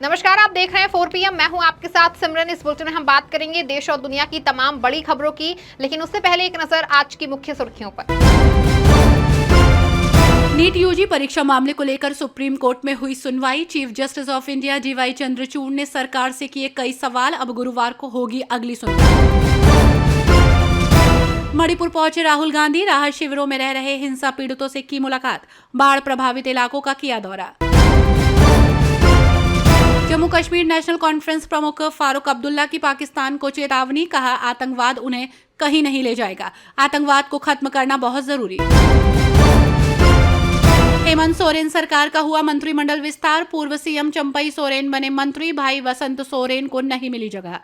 नमस्कार, आप देख रहे हैं 4 PM। मैं हूं आपके साथ सिमरन। इस बुलेटिन में हम बात करेंगे देश और दुनिया की तमाम बड़ी खबरों की, लेकिन उससे पहले एक नजर आज की मुख्य सुर्खियों पर। नीट यूजी परीक्षा मामले को लेकर सुप्रीम कोर्ट में हुई सुनवाई। Chief justice of India DY Chandrachud ने सरकार से किए कई सवाल। अब गुरुवार को होगी अगली सुनवाई। मणिपुर पहुंचे राहुल गांधी। राहत शिविरों में रह रहे हिंसा पीड़ितों से की मुलाकात। बाढ़ प्रभावित इलाकों का किया दौरा। जम्मू कश्मीर नेशनल कॉन्फ्रेंस प्रमुख फारूक अब्दुल्ला की पाकिस्तान को चेतावनी। कहा, आतंकवाद उन्हें कहीं नहीं ले जाएगा। आतंकवाद को खत्म करना बहुत जरूरी। हेमंत सोरेन सरकार का हुआ मंत्रिमंडल विस्तार। पूर्व सीएम चंपई सोरेन बने मंत्री। भाई वसंत सोरेन को नहीं मिली जगह।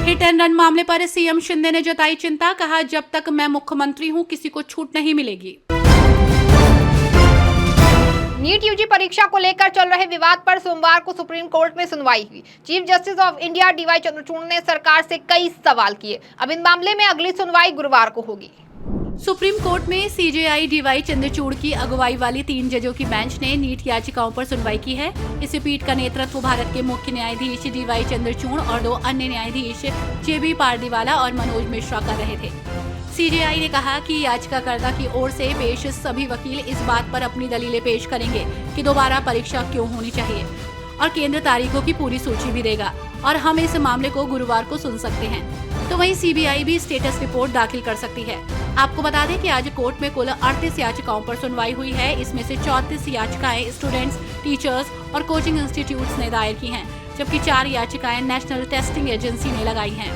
हिट एंड रन मामले पर सीएम शिंदे ने जताई चिंता। कहा, जब तक मैं मुख्यमंत्री हूं किसी को छूट नहीं मिलेगी। नीट यूजी परीक्षा को लेकर चल रहे विवाद पर सोमवार को सुप्रीम कोर्ट में सुनवाई हुई। Chief justice of India DY Chandrachud ने सरकार से कई सवाल किए। अब इन मामले में अगली सुनवाई गुरुवार को होगी। सुप्रीम कोर्ट में CJI DY चंद्रचूड़ की अगुवाई वाली 3 जजों की बेंच ने नीट याचिकाओं पर सुनवाई की है। इस पीठ का नेतृत्व भारत के मुख्य न्यायाधीश DY चंद्रचूड़ और 2 अन्य न्यायाधीश JB पारदीवाला और मनोज मिश्रा कर रहे थे। CJI ने कहा कि याचिकाकर्ता की ओर से पेश सभी वकील इस बात पर अपनी दलीलें पेश करेंगे कि दोबारा परीक्षा क्यों होनी चाहिए और केंद्र तारीखों की पूरी सूची भी देगा और हम इस मामले को गुरुवार को सुन सकते हैं। तो वहीं CBI भी स्टेटस रिपोर्ट दाखिल कर सकती है। आपको बता दें कि आज कोर्ट में कुल 38 याचिकाओं पर सुनवाई हुई है। इसमें से 34 याचिकाएं स्टूडेंट्स, टीचर्स और कोचिंग इंस्टीट्यूट्स ने दायर की हैं, जबकि 4 याचिकाएं नेशनल टेस्टिंग एजेंसी ने लगाई हैं।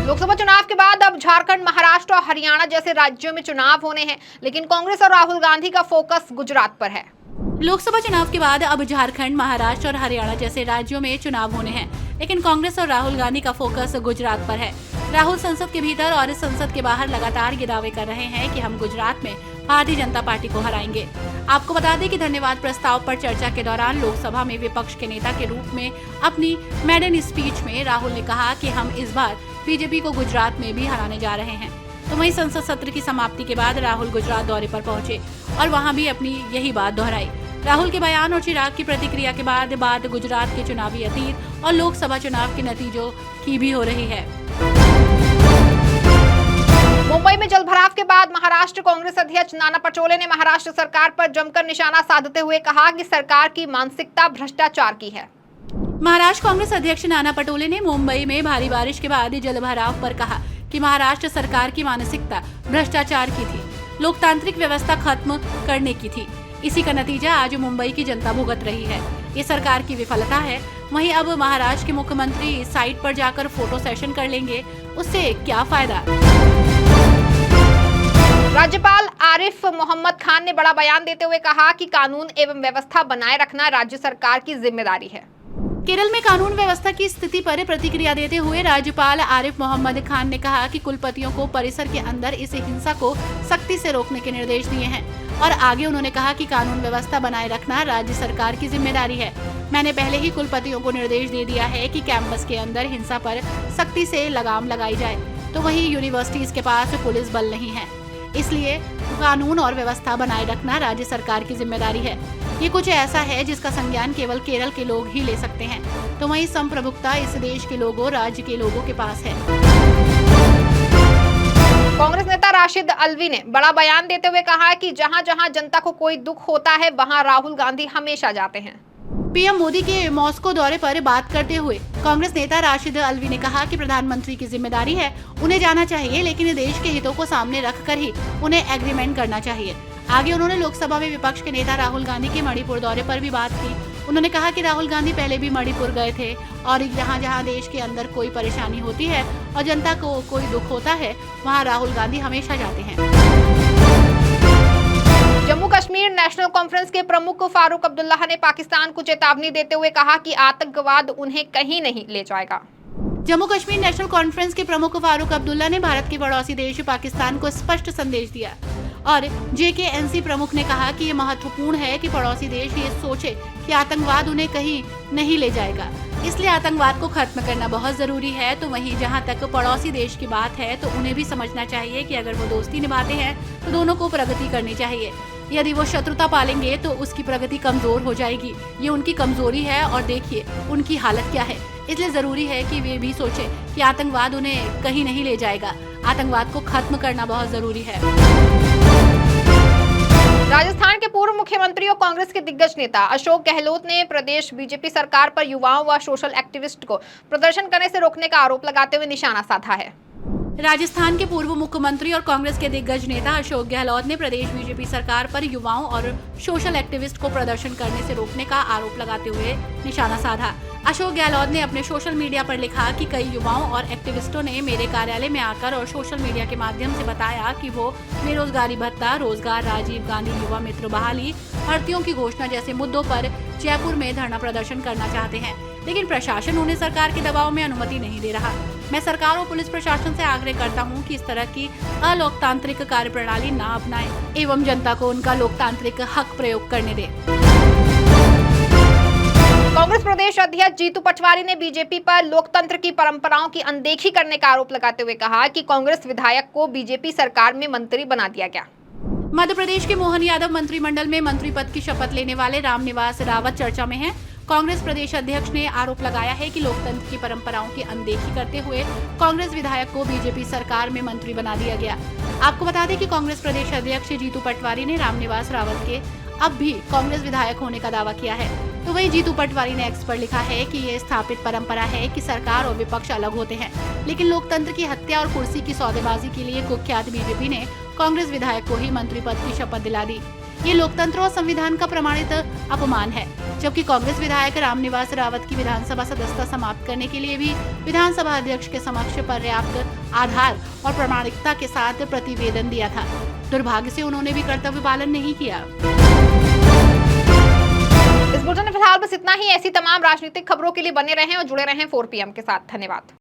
लोकसभा चुनाव के बाद अब झारखंड, महाराष्ट्र और हरियाणा जैसे राज्यों में चुनाव होने हैं, लेकिन कांग्रेस और राहुल गांधी का फोकस गुजरात पर है। लोकसभा चुनाव के बाद अब झारखंड, महाराष्ट्र और हरियाणा जैसे राज्यों में चुनाव होने हैं, लेकिन कांग्रेस और राहुल गांधी का फोकस गुजरात पर है। राहुल संसद के भीतर और संसद के बाहर लगातार ये दावे कर रहे हैं कि हम गुजरात में भारतीय जनता पार्टी को हराएंगे। आपको बता दें कि धन्यवाद प्रस्ताव पर चर्चा के दौरान लोकसभा में विपक्ष के नेता के रूप में अपनी मेडन स्पीच में राहुल ने कहा कि हम इस बार बीजेपी को गुजरात में भी हराने जा रहे हैं। तो वहीं संसद सत्र की समाप्ति के बाद राहुल गुजरात दौरे पर पहुंचे और वहां भी अपनी यही बात दोहराई। राहुल के बयान और चिराग की प्रतिक्रिया के बाद बात गुजरात के चुनावी अतीत और लोकसभा चुनाव के नतीजों की भी हो रही है। मुंबई में जलभराव के बाद महाराष्ट्र कांग्रेस अध्यक्ष नाना पटोले ने महाराष्ट्र सरकार पर जमकर निशाना साधते हुए कहा कि सरकार की मानसिकता भ्रष्टाचार की है। महाराष्ट्र कांग्रेस अध्यक्ष नाना पटोले ने मुंबई में भारी बारिश के बाद जलभराव पर कहा कि महाराष्ट्र सरकार की मानसिकता भ्रष्टाचार की थी, लोकतांत्रिक व्यवस्था खत्म करने की थी। इसी का नतीजा आज मुंबई की जनता भुगत रही है। ये सरकार की विफलता है। वहीं अब महाराष्ट्र के मुख्यमंत्री साइट पर जाकर फोटो सेशन कर लेंगे, उससे क्या फायदा। राज्यपाल आरिफ मोहम्मद खान ने बड़ा बयान देते हुए कहा कि कानून एवं व्यवस्था बनाए रखना राज्य सरकार की जिम्मेदारी है। केरल में कानून व्यवस्था की स्थिति पर प्रतिक्रिया देते हुए राज्यपाल आरिफ मोहम्मद खान ने कहा कि कुलपतियों को परिसर के अंदर इस हिंसा को सख्ती से रोकने के निर्देश दिए हैं और आगे उन्होंने कहा कि कानून व्यवस्था बनाए रखना राज्य सरकार की जिम्मेदारी है। मैंने पहले ही कुलपतियों को निर्देश दे दिया है कि कैंपस के अंदर हिंसा पर सख्ती से लगाम लगाई जाए। तो वहीं यूनिवर्सिटीज के पास पुलिस बल नहीं है, इसलिए कानून और व्यवस्था बनाए रखना राज्य सरकार की जिम्मेदारी है। ये कुछ ऐसा है जिसका संज्ञान केवल केरल के लोग ही ले सकते हैं। तो वहीं संप्रभुता इस देश के लोगों, राज्य के लोगों के पास है। कांग्रेस नेता राशिद अल्वी ने बड़ा बयान देते हुए कहा कि जहां जहां जनता को कोई दुख होता है वहां राहुल गांधी हमेशा जाते हैं। पीएम मोदी के मॉस्को दौरे पर बात करते हुए कांग्रेस नेता राशिद अल्वी ने कहा कि प्रधानमंत्री की जिम्मेदारी है, उन्हें जाना चाहिए, लेकिन देश के हितों को सामने रखकर ही उन्हें एग्रीमेंट करना चाहिए। आगे उन्होंने लोकसभा में विपक्ष के नेता राहुल गांधी के मणिपुर दौरे पर भी बात की। उन्होंने कहा कि राहुल गांधी पहले भी मणिपुर गए थे और जहां जहां देश के अंदर कोई परेशानी होती है और जनता को कोई दुख होता है वहां राहुल गांधी हमेशा जाते हैं। जम्मू कश्मीर नेशनल कॉन्फ्रेंस के प्रमुख फारूक अब्दुल्ला ने पाकिस्तान को चेतावनी देते हुए कहा कि आतंकवाद उन्हें कहीं नहीं ले जाएगा। जम्मू कश्मीर नेशनल कॉन्फ्रेंस के प्रमुख फारूक अब्दुल्ला ने भारत के पड़ोसी देश पाकिस्तान को स्पष्ट संदेश दिया और JKNC प्रमुख ने कहा कि ये महत्वपूर्ण है कि पड़ोसी देश ये सोचे कि आतंकवाद उन्हें कहीं नहीं ले जाएगा, इसलिए आतंकवाद को खत्म करना बहुत जरूरी है। तो वहीं जहां तक पड़ोसी देश की बात है तो उन्हें भी समझना चाहिए कि अगर वो दोस्ती निभाते हैं तो दोनों को प्रगति करनी चाहिए। यदि वो शत्रुता पालेंगे तो उसकी प्रगति कमजोर हो जाएगी। ये उनकी कमजोरी है और देखिए उनकी हालत क्या है। इसलिए जरूरी है कि वे भी सोचें कि आतंकवाद उन्हें कहीं नहीं ले जाएगा। आतंकवाद को खत्म करना बहुत जरूरी है। राजस्थान के पूर्व मुख्यमंत्री और कांग्रेस के दिग्गज नेता अशोक गहलोत ने प्रदेश बीजेपी सरकार पर युवाओं व सोशल एक्टिविस्ट को प्रदर्शन करने से रोकने का आरोप लगाते हुए निशाना साधा है। राजस्थान के पूर्व मुख्यमंत्री और कांग्रेस के दिग्गज नेता अशोक गहलोत ने प्रदेश बीजेपी सरकार पर युवाओं और सोशल एक्टिविस्ट को प्रदर्शन करने से रोकने का आरोप लगाते हुए निशाना साधा। अशोक गहलोत ने अपने सोशल मीडिया पर लिखा कि कई युवाओं और एक्टिविस्टों ने मेरे कार्यालय में आकर और सोशल मीडिया के माध्यम से बताया कि वो बेरोजगारी भत्ता, रोजगार, राजीव गांधी युवा मित्र बहाली, भर्तियों की घोषणा जैसे मुद्दों पर जयपुर में धरना प्रदर्शन करना चाहते हैं, लेकिन प्रशासन उन्हें सरकार के दबाव में अनुमति नहीं दे रहा। मैं सरकार और पुलिस प्रशासन से आग्रह करता हूं कि इस तरह की अलोकतांत्रिक कार्यप्रणाली न अपनाएं एवं जनता को उनका लोकतांत्रिक हक प्रयोग करने दें। कांग्रेस प्रदेश अध्यक्ष जीतू पटवारी ने बीजेपी पर लोकतंत्र की परंपराओं की अनदेखी करने का आरोप लगाते हुए कहा कि कांग्रेस विधायक को बीजेपी सरकार में मंत्री बना दिया गया। मध्य प्रदेश के मोहन यादव मंत्रिमंडल में मंत्री पद की शपथ लेने वाले रामनिवास रावत चर्चा में हैं। कांग्रेस प्रदेश अध्यक्ष ने आरोप लगाया है कि लोकतंत्र की परंपराओं की अनदेखी करते हुए कांग्रेस विधायक को बीजेपी सरकार में मंत्री बना दिया गया। आपको बता दें कि कांग्रेस प्रदेश अध्यक्ष जीतू पटवारी ने रामनिवास रावत के अब भी कांग्रेस विधायक होने का दावा किया है। तो वहीं जीतू पटवारी ने एक्स पर लिखा है कि ये स्थापित परंपरा है कि सरकार और विपक्ष अलग होते हैं, लेकिन लोकतंत्र की हत्या और कुर्सी की सौदेबाजी के लिए कुख्यात बीजेपी ने कांग्रेस विधायक को ही मंत्री पद की शपथ दिला दी। ये लोकतंत्र और संविधान का प्रमाणित अपमान है। जबकि कांग्रेस विधायक रामनिवास रावत की विधानसभा सदस्यता समाप्त करने के लिए भी विधानसभा अध्यक्ष के समक्ष पर्याप्त आधार और प्रामाणिकता के साथ प्रतिवेदन दिया था। दुर्भाग्य से उन्होंने भी कर्तव्य पालन नहीं किया। इस बुलेटिन में फिलहाल बस इतना ही। ऐसी तमाम राजनीतिक खबरों के लिए बने रहें और जुड़े रहें 4 PM के साथ। धन्यवाद।